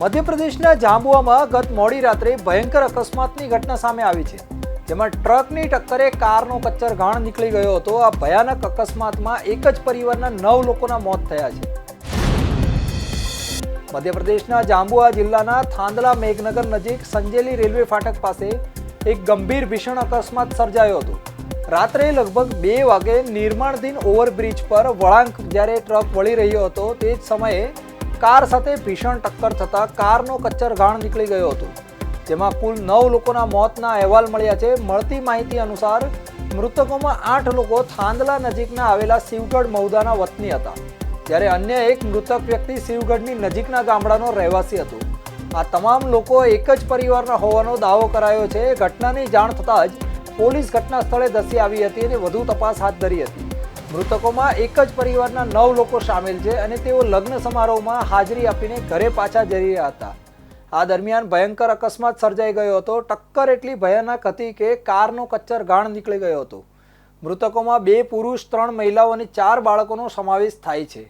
મધ્યપ્રદેશના જાંબુઆમાં ગત મોડી રાત્રે ભયંકર અકસ્માતની ઘટના સામે આવી છે, જેમાં ટ્રકની ટક્કરે કારનો કચ્ચર ઘાણ નીકળી ગયો હતો। આ ભયાનક અકસ્માતમાં એક જ પરિવારના 9 લોકોના મોત થયા છે। મધ્યપ્રદેશના જાંબુઆ જિલ્લાના થાંદલા મેઘનગર નજીક સંજેલી રેલવે ફાટક પાસે એક ગંભીર ભીષણ અકસ્માત સર્જાયો હતો। રાત્રે લગભગ 2 વાગે નિર્માણાધીન ઓવરબ્રિજ પર વળાંક જ્યારે ટ્રક વળી રહ્યો હતો તે જ સમયે કાર સાથે ભીષણ ટક્કર થતાં કારનો કચ્ચર ઘાણ નીકળી ગયો હતો, જેમાં કુલ 9 લોકોના મોતના અહેવાલ મળ્યા છે। મળતી માહિતી અનુસાર મૃતકોમાં 8 લોકો થાંદલા નજીકના આવેલા શિવગઢ મહુદાના વતની હતા, જ્યારે અન્ય એક મૃતક વ્યક્તિ શિવગઢની નજીકના ગામડાનો રહેવાસી હતો। આ તમામ લોકો એક જ પરિવારના હોવાનો દાવો કરાયો છે। ઘટનાની જાણ થતાં જ પોલીસ ઘટના સ્થળે ધસી આવી હતી અને વધુ તપાસ હાથ ધરી હતી। મૃતકોમાં એક જ પરિવારના 9 લોકો સામેલ છે અને તેઓ લગ્ન સમારોહમાં હાજરી આપીને ઘરે પાછા જઈ રહ્યા હતા। આ દરમિયાન ભયંકર અકસ્માત સર્જાઈ ગયો હતો। ટક્કર એટલી ભયાનક હતી કે કારનો કચ્ચર ઘાણ નીકળી ગયો હતો। મૃતકોમાં 2 પુરુષ, 3 મહિલાઓ અને 4 બાળકોનો સમાવેશ થાય છે।